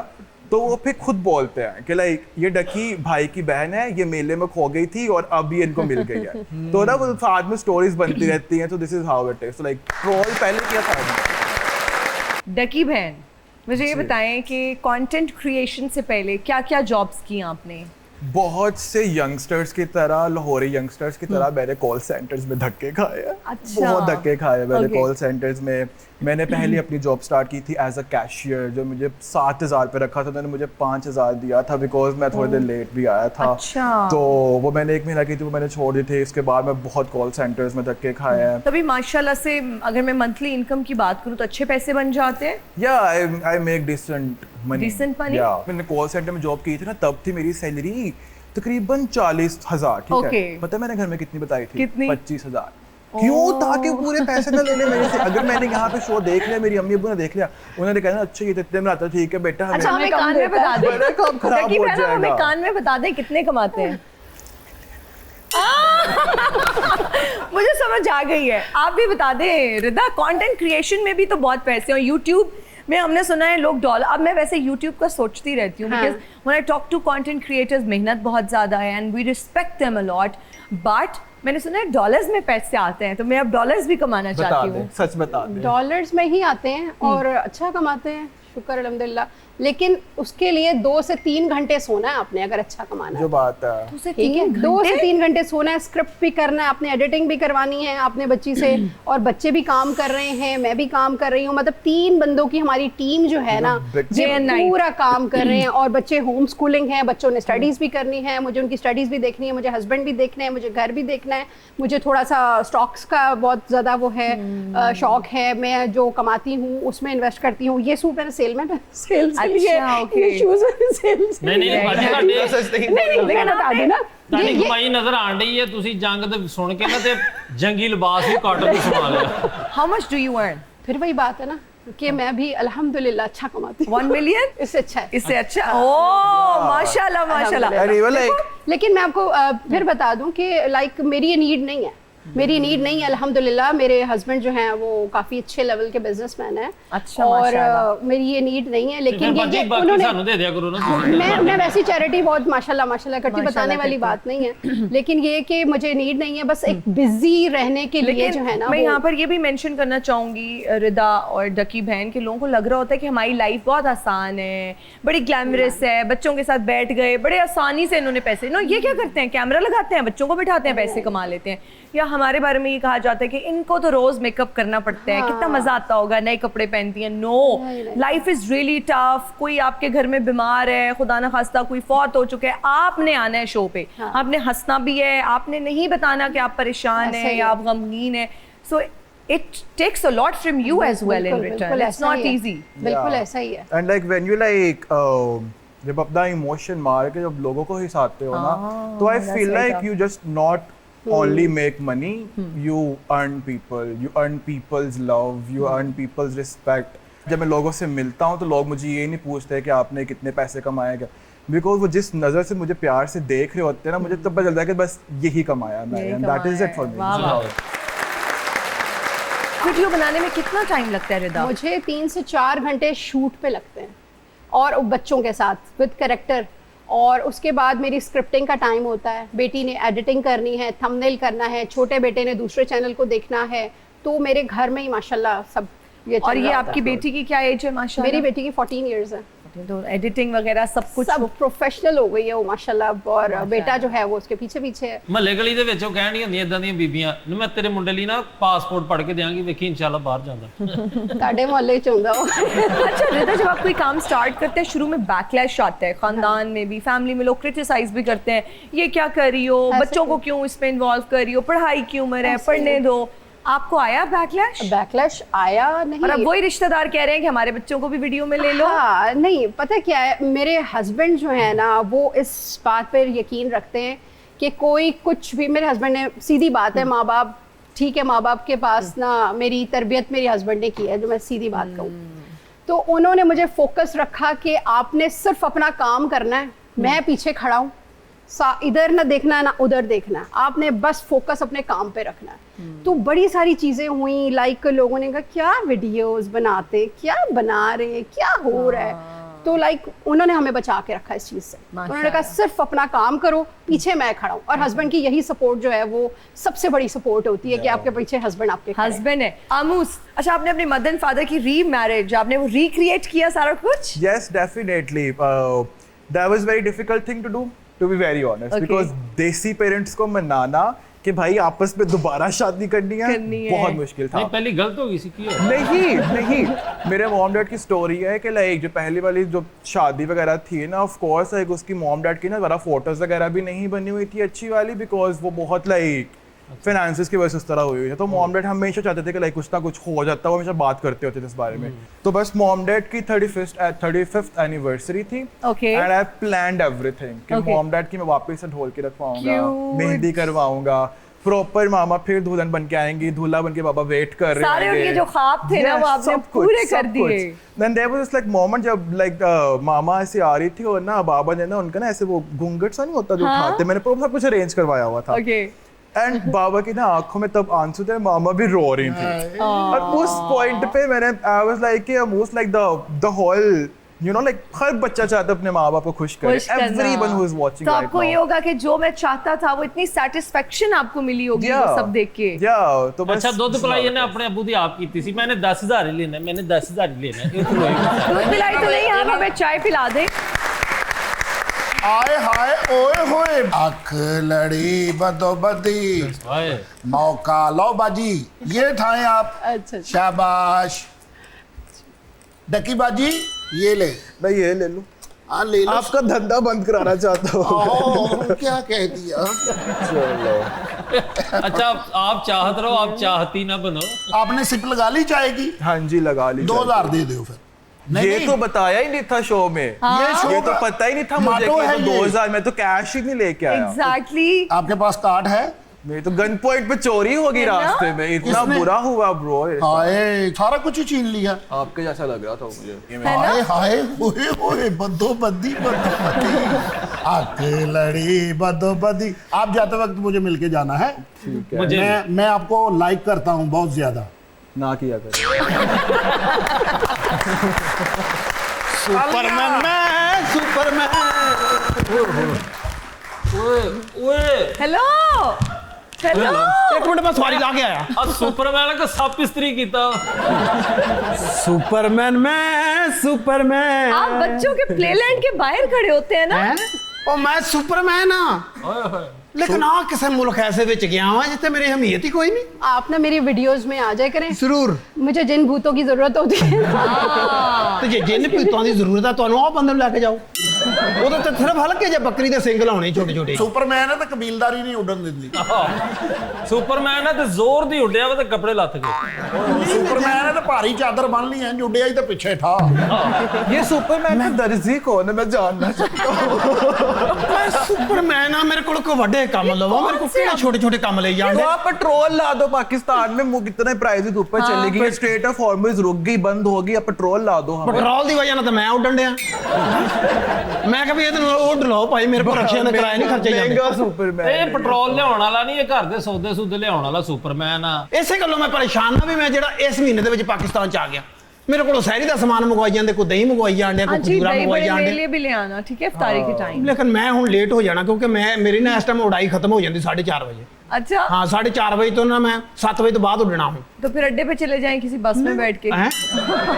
तो वो फिर खुद बोलते हैं कि लाइक ये डकी भाई की बहन है, ये मेले में खो गई थी और अब ये इनको मिल गई है। तो ना वो साथ में स्टोरीज बनती रहती हैं। तो this is how it is. Like troll पहले किया था। डकी बहन, मुझे ये बताएं कि कंटेंट क्रिएशन से पहले क्या क्या जॉब्स की आपने? बहुत से यंगस्टर्स की तरह, लाहौरी यंगस्टर्स की तरह मैंने कॉल सेंटर्स में धक्के खाए हैं। अच्छा। बहुत धक्के खाए मैंने Okay. कॉल सेंटर्स में। मैंने पहले अपनी जॉब स्टार्ट की थी एज अ कैशियर, जो मुझे 7,000 पे रखा था, उन्होंने मुझे 5,000 दिया था बिकॉज मैं थोड़ी देर लेट भी आया था। अच्छा। तो वो मैंने 1 महीना की थी, वो मैंने छोड़ दी थी। इसके बाद मैं बहुत कॉल सेंटर्स में धक्के खाए हैं। तभी माशाल्लाह से अगर मैं मंथली इनकम की बात करूं तो अच्छे पैसे बन जाते हैं। या I make decent money. Decent money? या मैंने कॉल सेंटर में जॉब की थी ना, तब थी मेरी सैलरी तकरीबन 40,000। ठीक Okay. है, पता है मैंने घर में कितनी बताई थी? कितनी? 25,000। क्यों? ताकि पूरे पैसे ना ले ले मेरे से। अगर मैंने यहाँ पे शो देख लिया, मेरी अम्मी अब्बू ने देख लिया, उन्होंने कहा अच्छा ये तो इतने में आता है, ठीक है बेटा अच्छा हमें कान में बता दे, मेरा काम खराब डकी हो बहन हमें जाएगा। कान में बता दे कितने कमाते हैं। मुझे समझ आ गई है, आप भी बता दें रिदा। कंटेंट क्रिएशन में भी तो बहुत पैसे हैं, और यूट्यूब में हमने सुना है लोग डॉलर। अब मैं वैसे यूट्यूब का सोचती रहती हूँ because when I talk to content creators, मेहनत बहुत ज़्यादा है and we respect them a lot, but मैंने सुना है डॉलर्स में पैसे आते हैं, तो मैं अब डॉलर्स भी कमाना बता चाहती दे, हूँ। सच बता दे। डॉलर्स में ही आते हैं और अच्छा कमाते हैं, शुक्र अल्हम्दुलिल्लाह। लेकिन उसके लिए 2 से 3 घंटे सोना है आपने, अगर अच्छा कमाना जो है। बात है, ठीक है, 2 से 3 घंटे सोना है, स्क्रिप्ट भी करना है, आपने एडिटिंग भी करवानी है आपने बच्ची से, और बच्चे भी काम कर रहे हैं, मैं भी काम कर रही हूँ। मतलब 3 बंदों की हमारी टीम जो है ना, Day and night. पूरा काम कर रहे हैं। और बच्चे होम स्कूलिंग है, बच्चों ने स्टडीज भी करनी है, मुझे उनकी स्टडीज भी देखनी है, मुझे हस्बैंड भी देखना है, मुझे घर भी देखना है, मुझे थोड़ा सा स्टॉक्स का बहुत ज़्यादा वो है शौक है। मैं जो कमाती हूँ उसमें इन्वेस्ट करती हूँ। ये सूट मैंने सेल में सेल्स के लिए, अच्छा, okay. ये शूज मैंने सेल्स ਨਹੀਂ ਨਹੀਂ ਭਾਜੀ ਤੁਹਾਡੇ नहीं लेकिन बता दें ना, ਤੁਹਾਡੀ ਕਮਾਈ ਨਜ਼ਰ ਆਣ ਰਹੀ ਹੈ। ਤੁਸੀਂ ਜੰਗ ਦੇ ਸੁਣ ਕੇ ਨਾ ਤੇ ਜੰਗੀ ਲਿਬਾਸ ਵੀ ਕਾਟਨ ਦੇ ਸਵਾ ਲਿਆ। How much do you earn? फिर वही बात है ना कि मैं भी अल्हम्दुलिल्लाह अच्छा कमाती हूँ। 1 million? इससे अच्छा है। इससे अच्छा? ओह माशाल्लाह माशाल्लाह। And even like लेकिन मैं आपको फिर बता दूं कि लाइक मेरी ये नीड नहीं है, मेरी नीड नहीं है अल्हम्दुलिल्लाह। मेरे हस्बैंड जो हैं वो काफ़ी अच्छे लेवल के बिजनेसमैन हैं। अच्छा, और माशाल्लाह। मेरी ये नीड नहीं है। लेकिन ਬਾਕੀ ये ਬਾਕੀ उन्होंने ਸਾਨੂੰ ਦੇ ਦਿਆ ਕਰੋ ਨਾ। मैं वैसी चैरिटी बहुत माशाल्लाह माशाल्लाह करती, माशाल्लाह बताने वाली करती। बात नहीं है। लेकिन ये कि मुझे नीड नहीं है, बस एक बिजी रहने के लिए जो है ना मैं वो- यहाँ पर ये भी मेंशन करना चाहूंगी रिदा और डकी बहन के लोगों को लग रहा होता है कि हमारी लाइफ बहुत आसान है, बड़ी ग्लैमरस है, बच्चों के साथ बैठ गए, बड़े आसानी से इन्होंने पैसे नो ये क्या करते हैं, कैमरा लगाते हैं, बच्चों को बिठाते हैं, पैसे कमा लेते हैं। या हमारे बारे में ये कहा जाता है कि इनको तो रोज मेकअप करना पड़ता है, कितना मजा आता होगा, नए कपड़े पहनती हैं। No, life is really tough. कोई आपके घर में बीमार है, खुदा ना खास्ता कोई फौत हो चुके हैं, आपने आना है शो पे, आपने हंसना भी है, आपने नहीं बताना कि आप परेशान ऐसा हैं ही या है। आप गमगीन हैं। So it takes a lot from you as well in बिल्कुल, रिटर्न। बिल्कुल इट्स ऐसा नॉट ही है। इजी। बिल्कुल Yeah. ऐसा ही है। And like when you like जब अपना इमोशन मार के जब लोगों को हिसाते हो ना, तो I feel like you just not only make money, you earn people, you earn people's love, you earn people's respect. जब मैं लोगों से मिलता हूँ तो लोग मुझे ये नहीं पूछते कि आपने कितने पैसे कमाए क्या, बिकॉज वो जिस नज़र से मुझे प्यार से देख रहे होते हैं ना, मुझे तब पता चलता है कि बस यही कमाया मैंने, and that is it for me. Video बनाने में कितना टाइम लगता है रिदा? मुझे 3 से 4 घंटे शूट पे लगते हैं, और बच्चों के साथ विद कैरेक्टर, और उसके बाद मेरी स्क्रिप्टिंग का टाइम होता है, बेटी ने एडिटिंग करनी है, थंबनेल करना है, छोटे बेटे ने दूसरे चैनल को देखना है, तो मेरे घर में ही माशाल्लाह सब ये चल और ये रहा आपकी होता है। बेटी की क्या एज है माशाल्लाह? मेरी बेटी की 14 इयर्स है, तो एडिटिंग वगैरह सब कुछ सब प्रोफेशनल हो गई है वो माशाल्लाह, और बेटा जो है वो उसके पीछे पीछे है। ਮਹੱਲੇ ਗਲੀ ਦੇ ਵਿੱਚ ਉਹ ਕਹਿਣ ਨਹੀਂ ਹੁੰਦੀਆਂ ਇਦਾਂ ਦੀਆਂ ਬੀਬੀਆਂ ਨੂੰ, ਮੈਂ ਤੇਰੇ ਮੁੰਡੇ ਲਈ ਨਾ ਪਾਸਪੋਰਟ ਪੜ ਕੇ ਦਿਆਂਗੀ, ਵੇਖੀ ਇਨਸ਼ਾਅੱਲਾ ਬਾਹਰ ਜਾਂਦਾ। ताड़े मोहल्ले च होंदा वो। अच्छा रिदा, जब आप कोई काम स्टार्ट करते हैं शुरू में बैकलैश आता है, खानदान में भी, फैमिली में लोग क्रिटिसाइज भी करते हैं, ये क्या कर रही हो, बच्चों को क्यों इसमें इन्वॉल्व कर रही हो, पढ़ाई की उम्र है, पढ़ने दो। आपको आया बैकलैश? बैकलैश आया नहीं, और अब वही रिश्तेदार कह रहे हैं कि हमारे बच्चों को भी वीडियो में ले लो। हाँ, नहीं पता क्या है, मेरे हस्बैंड जो है ना वो इस बात पर यकीन रखते हैं कि कोई कुछ भी, मेरे हस्बैंड ने सीधी बात है, माँ बाप ठीक है, माँ बाप के पास ना मेरी तरबियत मेरे हस्बैंड ने की है, जो मैं सीधी बात कहूँ, तो उन्होंने मुझे फोकस रखा कि आपने सिर्फ अपना काम करना है, मैं पीछे खड़ा हूँ, इधर ना देखना है ना उधर देखना है, आपने बस फोकस अपने काम पे रखना है। तो बड़ी सारी चीजें हुई, लाइक लोगों ने कहा क्या वीडियोस बनाते, क्या बना रहे, क्या हो रहा है, तो लाइक उन्होंने हमें बचा के रखा इस चीज से। उन्होंने कहा सिर्फ अपना काम करो, पीछे मैं खड़ा हूँ, और हस्बैंड की यही सपोर्ट जो है वो सबसे बड़ी सपोर्ट होती है कि आपके पीछे हस्बैंड आपके खड़े हैं। हस्बैंड है। आमूस, अच्छा आपने अपने मदर एंड फादर की रीमैरिज, आपने वो रिक्रिएट किया सारा कुछ? Yes, definitely. That was very difficult thing to do, to be very honest, Okay. because देसी पेरेंट्स को मनाना कि भाई आपस में दोबारा शादी करनी है बहुत मुश्किल था। नहीं पहली गलत हो गई सी की है? नहीं मेरे मॉम डैड की स्टोरी है कि लाइक जो पहली वाली जो शादी वगैरह थी ना, ऑफ कोर्स लाइक उसकी मॉम डैड की ना ज़रा फोटोज वगैरह भी नहीं बनी हुई थी अच्छी वाली, बिकॉज वो बहुत लाइक फाइनेंसेस की वजह से उस तरह हुई है, तो मॉम डैड हमेशा चाहते थे कि लाइक कुछ ना कुछ हो जाता, वो हमेशा बात करते होते थे इस बारे में। तो बस मॉम डैड की 35th एनिवर्सरी थी, एंड आई प्लान्ड एवरीथिंग कि मॉम डैड की मैं वापस से ढोल के रखवाऊंगा, मेहंदी करवाऊंगा, प्रॉपर मामा फिर दुल्हन बन के आएंगी, दूल्हा बन के बाबा वेट कर रहे सारे उनके जो ख्वाब थे ना वो आपने पूरे कर दिए। Then there was like moment जब like मामा ऐसे आ रही थी और ना बाबा ने ना उनका ना ऐसे वो घूंघट सा नहीं होता जो उठाते, मैंने सब कुछ अरेंज करवाया हुआ था। एंड बाबा की ना आंखों में तब आंसू थे, मामा भी रो रही थी, और उस पॉइंट पे मैंने I was like almost like the whole you know like हर बच्चा चाहता है अपने माँ बाप को खुश करे, एवरीवन हु इज वाचिंग। तो आपको ये होगा कि जो मैं चाहता था वो इतनी सेटिस्फेक्शन आपको मिली होगी वो सब देख के। तो बस अच्छा दुध पिलाई ने अपने अब्बू दी आप की थी, मैंने 10,000 ही लेना है, मैंने 10,000 ही लेना है। दूध पिलाई तो नहीं, आप हमें चाय पिला दें। आए हाय ओए होए, अख लड़ी बदोबदी, मौका लो बाजी, ये ठाए आप। अच्छा शाबाश डकी बाजी, ये ले मैं ये ले लूं, हाँ ले लो। आपका धंधा बंद कराना चाहता हूँ। क्या कह दिया। चलो अच्छा आप चाहत रहो, आप चाहती ना बनो। आपने सिप लगा ली चाय की? हाँ जी लगा ली। 2000 दे दो फिर। ये तो बताया ही नहीं था शो में, ये तो पता ही नहीं था मुझे कि 2000, मैं तो कैश ही नहीं लेके आया। एग्जैक्टली। आपके पास कार्ड है? मेरी तो गन पॉइंट पे चोरी होगी रास्ते में, इतना बुरा हुआ ब्रो। हाय सारा कुछ ही छीन लिया। आपके जैसा लग रहा था मुझे। हाय हाय होए होए, बदोबदी बदोबदी, आग लड़ी बदोबदी। आप जाते वक्त मुझे मिलके जाना है। ठीक है। मैं आपको लाइक करता हूँ बहुत ज्यादा। ना किया कर। सुपरमैन मैं सुपरमैन। हेलो हेलो, एक मिनट में सवारी ला के आया। अब सुपरमैन का सब इस्त्री कीता। सुपरमैन मैं सुपरमैन। आप बच्चों के प्लेलैंड के बाहर खड़े होते हैं ना। ओ मैं सुपरमैन हाँ। लेकिन आ किसी मुल्क ऐसे विच गया वा जिथे मेरी अहमियत ही कोई नहीं। आप ना मेरी वीडियोस में आ जाए करें, जरूर। मुझे जिन भूतों की जरूरत होती है तो जे जिन भूतों की जरूरत है ਤੁਹਾਨੂੰ ਆ ਬੰਦੇ ਨੂੰ ਲੈ ਕੇ ਜਾਓ। ਉਹਦੇ ਤੇ ਸਿਰਫ ਹਲਕੇ ਜਿਹੇ ਬੱਕਰੀ ਦੇ ਸਿੰਗ ਲਾਉਣੇ ਛੋਟੇ ਛੋਟੇ। ਸੁਪਰਮੈਨ ਹੈ ਤਾਂ ਕਬੀਲਦਾਰੀ ਨਹੀਂ ਉੱਡਣ ਦਿੰਦੀ। ਸੁਪਰਮੈਨ ਹੈ ਤੇ ਜ਼ੋਰ ਦੀ ਉੱਡਿਆ ਵਾ ਤੇ ਕੱਪੜੇ ਲੱਥ ਗਏ। ਸੁਪਰਮੈਨ ਹੈ ਤਾਂ ਭਾਰੀ ਚਾਦਰ ਬੰਨ ਲਈ ਐ ਉੱਡਿਆ ਹੀ ਤਾਂ ਪਿੱਛੇ ਠਾ। ये सुपरमैन का दर्जी कौन है, मैं जानना चाहता हूँ। ਮੈਂ ਸੁਪਰਮੈਨ ਆ, ਮੇਰੇ ਕੋਲ ਕੋਈ ਵੱਡੇ ਕੰਮ ਲਵੋ, ਮੇਰੇ ਕੋਲ ਕਿਹੜਾ ਛੋਟੇ ਛੋਟੇ ਕੰਮ ਲਈ तो ਜਾਂਦੇ। आप पेट्रोल ला दो, पाकिस्तान में कितने प्राइसेस ऊपर चलेगी, स्ट्रेट ऑफ हॉर्मुज रुक गई, बंद होगी, आप पेट्रोल ला दो हमें। ਪੈਟਰੋਲ ਦੀ ਵਜ੍ਹਾ ਨਾਲ ਤਾਂ ਮੈਂ ਉੱਡਣ ਡਿਆ। ਮੈਂ ਕਿਹਾ ਵੀ ਇਹਦੇ ਨਾਲ ਉੱਡ ਲਓ ਭਾਈ, ਮੇਰੇ ਕੋਲ ਰਕਸ਼ਿਆਂ ਦਾ ਕਿਰਾਇਆ ਨਹੀਂ ਖਰਚੇ ਜਾਂਦੇ। महंगा सुपरमैन ਇਹ ਪੈਟਰੋਲ ਲਿਆਉਣ ਵਾਲਾ ਨਹੀਂ, ਇਹ ਘਰ ਦੇ ਸੌਦੇ ਸੂਦੇ ਲਿਆਉਣ ਵਾਲਾ ਸੁਪਰਮੈਨ ਆ। ਇਸੇ ਗੱਲੋਂ ਮੈਂ ਪਰੇਸ਼ਾਨ ਆ ਵੀ ਮੈਂ ਜਿਹੜਾ ਇਸ ਮਹੀਨੇ ਦੇ ਵਿੱਚ ਪਾਕਿਸਤਾਨ ਚ ਆ ਗਿਆ, ਮੇਰੇ ਕੋਲੋਂ ਸਹਿਰੀ ਦਾ ਸਮਾਨ ਮੰਗਵਾਈ ਜਾਂਦੇ, ਕੋਈ ਦਹੀਂ ਮੰਗਵਾਈ ਜਾਂਦੇ, ਕੋਈ हाँ जी, ਖਜੂਰਾ दही ਮੰਗਵਾਈ बड़े मेरे ਜਾਂਦੇ। लिए भी ले आना, ठीक है, इफ्तारी के टाइम। ਲੇਕਿन ਮੈਂ ਹੁਣ ਲੇਟ ਹੋ ਜਾਣਾ ਕਿਉਂਕਿ ਮੇਰੀ ਨਾ ਇਸ ਟਾਈਮ ਉਡਾਈ ਖਤਮ ਹੋ ਜਾਂਦੀ 4:30 ਵਜੇ। अच्छा, ਹਾਂ 4:30 ਵਜੇ ਤੋਂ ਨਾ ਮੈਂ 7 ਵਜੇ ਤੋਂ ਬਾਅਦ ਉੱਡਣਾ ਹੂੰ। तो फिर अड्डे पे चले जाएं किसी बस में बैठ के। ਹੈਂ?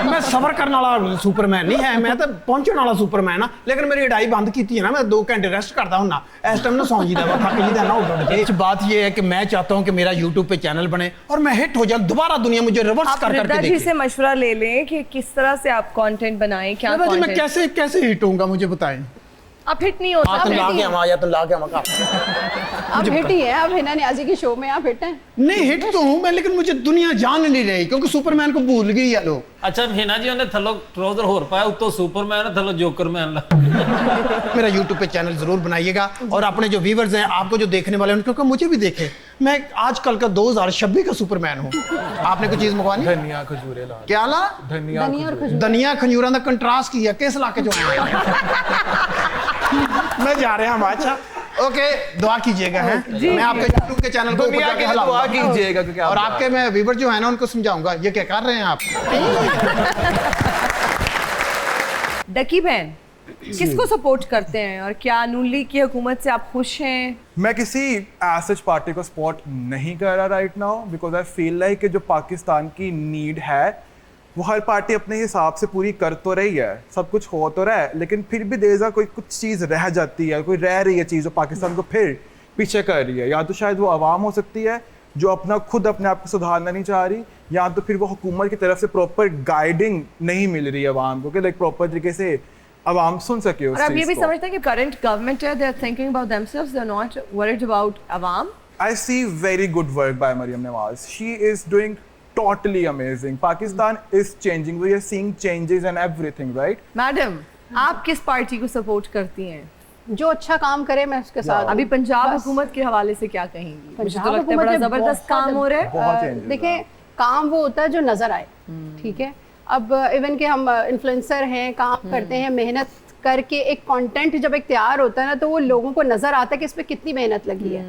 ਮੈਂ ਸਫ਼ਰ ਕਰਨ ਵਾਲਾ ਸੁਪਰਮੈਨ ਨਹੀਂ ਹੈ, ਮੈਂ ਤਾਂ ਪਹੁੰਚਣ ਵਾਲਾ ਸੁਪਰਮੈਨ ਆ। ਲੇਕਿਨ ਮੇਰੀ ਉਡਾਈ ਬੰਦ ਕੀਤੀ ਹੈ ਨਾ, मैं 2 घंटे रेस्ट करता हूँ ना, इस टाइम ना सौ जी दा थक जी दा ना उड़ के। बात ये है कि मैं चाहता हूँ कि मेरा YouTube पे चैनल बने और मैं हिट हो जाऊँ, दोबारा दुनिया मुझे रिवर्स आप कर रिदा करके जी देखे। से मशवरा ले लें कि किस तरह से आप कंटेंट बनाएं, क्या दादा जी मैं कंटेंट। कैसे हिट होऊंगा, मुझे बताएं। आप हिट नहीं हो तुम सकते। ला के आवा या तुम ला के आवा आप हिट ही है, आप हिना न्याजी के शो में आप हिट हैं। नहीं हिट तो हूँ मैं, लेकिन मुझे दुनिया जान नहीं रही क्योंकि सुपरमैन को भूल गई है लोग। ਅੱਛਾ ਹੀਨਾ ਜੀ ਉਹਨੇ ਥੱਲੋਂ ਟਰਾਊਜ਼ਰ ਹੋਰ ਪਾਇਆ, ਉੱਤੋਂ ਸੁਪਰਮੈਨ, ਥੱਲੋਂ ਜੋਕਰਮੈਨ ਲਾ। मेरा YouTube पे चैनल जरूर बनाइएगा और अपने जो व्यूवर्स हैं, आपको जो देखने वाले हैं, क्योंकि मुझे भी देखे, मैं आजकल का 2026 का सुपरमैन हूँ। आपने कोई चीज मंगवानी? धनिया खजूरे ला, क्या ला? धनिया और खजूर। धनिया खजूरा का कंट्रास्ट किया, किस इलाके जो आए मैं जा रहा हूँ। अच्छा ओके, दुआ कीजिएगा हैं। मैं आपके YouTube के चैनल को दुनिया के लिए दुआ कीजिएगा क्योंकि और आपके मैं व्यूवर जो है ना उनको समझाऊंगा ये क्या कर रहे हैं आप। डकी बहन, किसको सपोर्ट करते हैं और क्या नून लीग की हुकूमत से आप खुश हैं? मैं किसी एज पार्टी को सपोर्ट नहीं कर रहा right now, because I feel like कि जो पाकिस्तान की नीड है वो हर पार्टी अपने हिसाब से पूरी कर तो रही है, सब कुछ हो तो रहा है, लेकिन फिर भी देर कोई कुछ चीज़ रह जाती है, कोई रह रही है चीज़ जो पाकिस्तान को फिर पीछे कर रही है। या तो शायद वो आवाम हो सकती है जो खुद अपने आप को सुधारना नहीं चाह रही, या तो फिर वो हुकूमत की तरफ से प्रॉपर गाइडिंग नहीं मिल रही है आवाम को कि लाइक प्रॉपर तरीके से आवाम सुन सके उस और आप ये चीज़ भी को। समझते हैं कि करंट गवर्नमेंट है, they are thinking about themselves, they are not worried about आवाम। I see very good work by Maryam Nawaz. She is doing totally amazing. Pakistan is changing. We are seeing changes and everything, right? Madam, आप किस party को support करती हैं? जो अच्छा काम करे मैं उसके साथ। अभी पंजाब बस। हुकूमत के हवाले से क्या कहेंगी? मुझे तो पंजाब लगता है बड़ा हुकूमत में जबरदस्त बहुत- काम हो रहा है। बहुत changes देखिए काम वो होता है जो नजर आए, ठीक है। अब इवन के हम इन्फ्लुएंसर हैं, काम करते हैं, मेहनत करके एक कंटेंट जब एक तैयार होता है ना तो वो लोगों को नजर आता है कि इस पे कितनी मेहनत लगी है,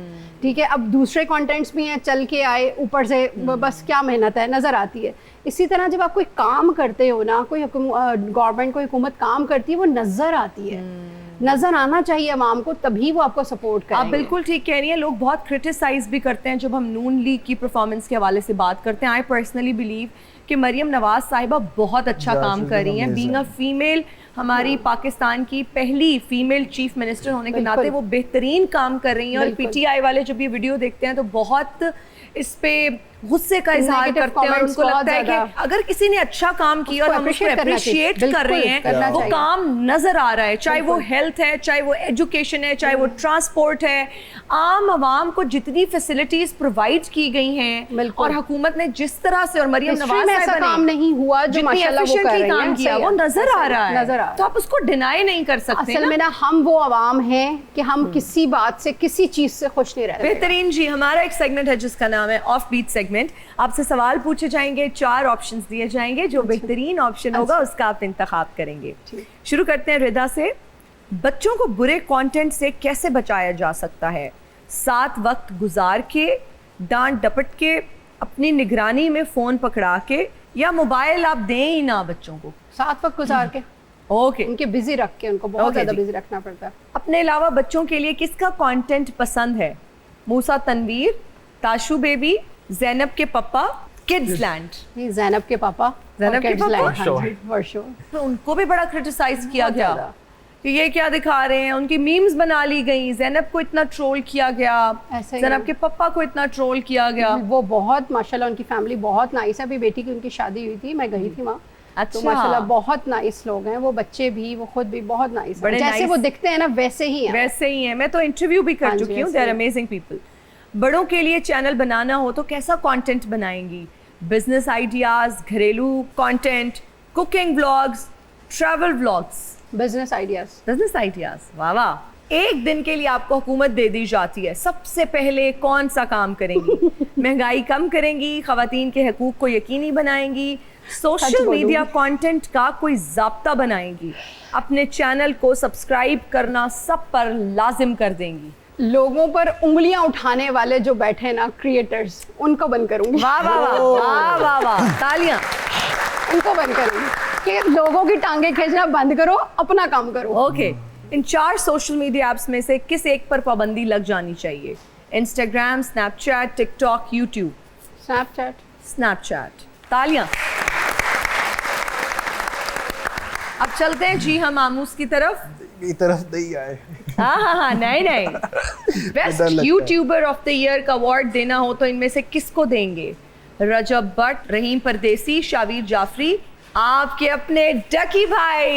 ठीक है। अब दूसरे कंटेंट्स भी हैं, चल के आए ऊपर से बस क्या मेहनत है नजर आती है। इसी तरह जब आप कोई काम करते हो ना, कोई गवर्नमेंट कोई हुकूमत काम करती है, वो नजर आती है, नजर आना चाहिए आवाम को, तभी वो आपको सपोर्ट करेंगे। आप बिल्कुल ठीक कह रही हैं। लोग बहुत क्रिटिसाइज भी करते हैं जब हम नून लीग की परफॉर्मेंस के हवाले से बात करते हैं। आई पर्सनली बिलीव कि मरियम नवाज साहिबा बहुत अच्छा काम कर रही हैं। बीइंग अ फीमेल, हमारी पाकिस्तान की पहली फीमेल चीफ मिनिस्टर होने के नाते वो बेहतरीन काम कर रही हैं। और पीटीआई वाले जब ये वीडियो देखते हैं तो बहुत इस पे गुस्से का इजहार Negative करते हैं और comments उनको लगता है बहुत कि अगर किसी ने अच्छा काम किया और हम उसको appreciate करना चाहिए। अप्रिशिएट कर रहे बिल्कुल, करना हैं, वो चाहिए। काम नजर आ रहा है, चाहे वो हेल्थ है, चाहे वो एजुकेशन है, चाहे वो ट्रांसपोर्ट है। आम आवाम को जितनी फैसिलिटीज प्रोवाइड की गई हैं बिल्कुल। और हुकूमत ने जिस तरह से और मरियम हिस्ट्री नवाज में ऐसा साहिबा काम ने नहीं हुआ जो जितनी माशाल्लाह वो कर efficiently रही काम हैं, किया सही वो है, नजर आ रहा है। नजर आ तो आप उसको डिनाई नहीं कर सकते असल ना। में ना हम वो आवाम हैं कि हम किसी बात से किसी चीज से खुश नहीं रहते। बेहतरीन जी, हमारा एक सेगमेंट है जिसका नाम है ऑफ बीट सेगमेंट। आपसे सवाल पूछे जाएंगे, 4 ऑप्शंस दिए जाएंगे, जो बेहतरीन ऑप्शन होगा उसका आप इंतखाब करेंगे। शुरू करते हैं रिदा से। बच्चों को बुरे कंटेंट से कैसे बचाया जा सकता है? साथ वक्त गुजार के, डांट डपट के, अपनी निगरानी में फोन पकड़ा के, या मोबाइल आप दें ही ना बच्चों को? साथ वक्त गुजार के, ओके, उनके बिजी रख के, उनको बहुत Okay ज्यादा जी। बिजी रखना पड़ता है। अपने अलावा बच्चों के लिए किसका कंटेंट पसंद है? मूसा तनवीर, ताशू बेबी, ज़ैनब के पापा, किड्स लैंड? नहीं, ज़ैनब के पापा, ज़ैनब के Kids पापा? Land, हाँ जी, for sure। तो उनको भी बड़ा क्रिटिसाइज किया बहुत गया ज़्यादा। कि ये क्या दिखा रहे हैं, उनकी मीम्स बना ली गई, ज़ैनब को इतना ट्रोल किया गया, ऐसा ही ज़ैनब है। के पापा को इतना ट्रोल किया गया। वो बहुत माशाल्लाह उनकी फैमिली बहुत नाइस है। अभी बेटी की उनकी शादी हुई थी, मैं गई थी वहाँ। अच्छा। तो माशाल्लाह बहुत नाइस लोग हैं, वो बच्चे भी, वो खुद भी बहुत नाइस हैं। बड़े जैसे nice। वो दिखते हैं ना वैसे ही हैं। वैसे ही है। मैं तो इंटरव्यू भी कर हाँ जी, चुकी हूँ। ऐसे दे आर ही। Amazing people. बड़ों के लिए चैनल बनाना हो तो कैसा कंटेंट बनाएंगी? बिजनेस आइडियाज, घरेलू content, cooking vlogs, travel vlogs, business ideas. Business ideas. वाह वाह। एक दिन के लिए आपको हुकूमत दे दी जाती है, सबसे पहले कौन सा काम करेंगी? महंगाई कम करेंगी, खवातीन के हकूक को यकीनी बनाएंगी, सोशल मीडिया कंटेंट का कोई ज़ाब्ता बनाएंगी, अपने चैनल को सब्सक्राइब करना सब पर लाजिम कर देंगी? लोगों पर उंगलियां उठाने वाले जो बैठे हैं ना क्रिएटर्स, उनको बंद करूंगी। वाह वाह वाह वाह वाह वाह, तालियां। उनको बंद करूंगी कि लोगों की टांगे खींचना बंद करो, अपना काम करो। ओके, इन 4 सोशल मीडिया ऐप्स में से किस एक पर पाबंदी लग जानी चाहिए? Instagram, Snapchat, TikTok, YouTube? Snapchat. Snapchat. तालियां। अब चलते हैं जी हम आमूस की तरफ। की तरफ नहीं आए। हाँ, नहीं नहीं। बेस्ट लगता है। यूट्यूबर ऑफ द ईयर का अवार्ड देना हो तो इनमें से किसको देंगे? रजब भट्ट, रहीम परदेसी, शावीर जाफरी, आपके अपने डकी भाई।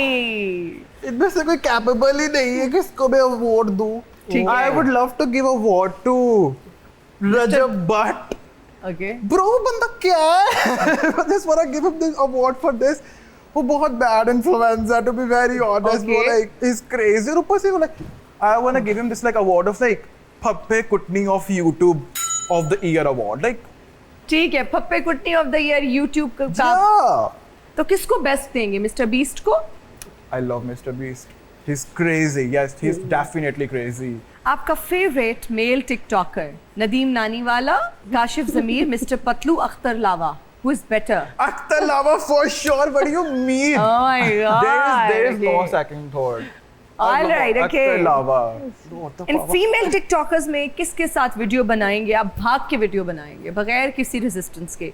इनमें से कोई कैपेबल ही नहीं है किसको मैं अवार्ड दूं। ठीक है। I would love to give award to Rajab Bhatt. Okay, bro वो बंदा क्या है? Just wanna give him the award for this. वो बहुत bad influencer to be very honest. Okay. वो like he's crazy. और ऊपर से वो like I wanna give him this like award of like Pappe Kutni of YouTube of the year award. Like ठीक है। पप्पे कुट्टी ऑफ द ईयर यूट्यूब का। yeah. तो किसको बेस्ट देंगे? मिस्टर बीस्ट को? I love Mr. Beast. He's crazy. Yes, he's definitely crazy. आपका favourite male TikToker? Nadeem Naniwala, Kashif Zameer, mister Patlu, Akhtar Lava? Who is better? Akhtar Lava for sure. What do you mean? Oh my God. There is no Okay. second thought. All right, okay. Akhtar Lava. What the in fuck? Female TikTokers में किसके साथ video बनाएंगे आप? भाग के video बनाएंगे बगैर किसी रेजिस्टेंस के?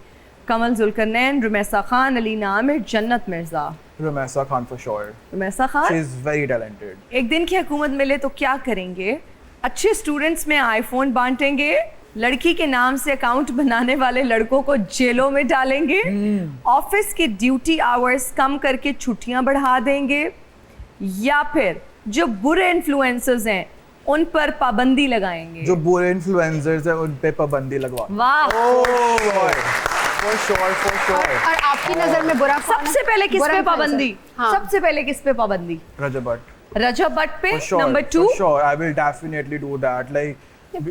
कमल जुल्करनैन, रुमैसा खान, अलीना आमिर, जन्नत Mirza? Rumesa Khan for sure. Rumaisa Khan. She's very talented. एक दिन की हुकूमत मिले तो क्या करेंगे? अच्छे स्टूडेंट्स में आईफोन बांटेंगे, लड़की के नाम से अकाउंट बनाने वाले लड़कों को जेलों में डालेंगे, ऑफिस के ड्यूटी आवर्स कम करके छुट्टियां बढ़ा देंगे, या फिर जो बुरे इन्फ्लुएंसर्स हैं उन पर पाबंदी लगाएंगे? जो बुरे इन्फ्लुएंसर्स हैं उन पे पाबंदी लगवा। वाह। For sure. और आपकी नजर में बुरा कौन है? सबसे पहले किस बुरा पे influencer? पाबंदी? हाँ। सबसे पहले किस पे पाबंदी? Rajab Bhatt. रजब भट्ट पे। For sure. Number 2? For sure. I will definitely do that. Like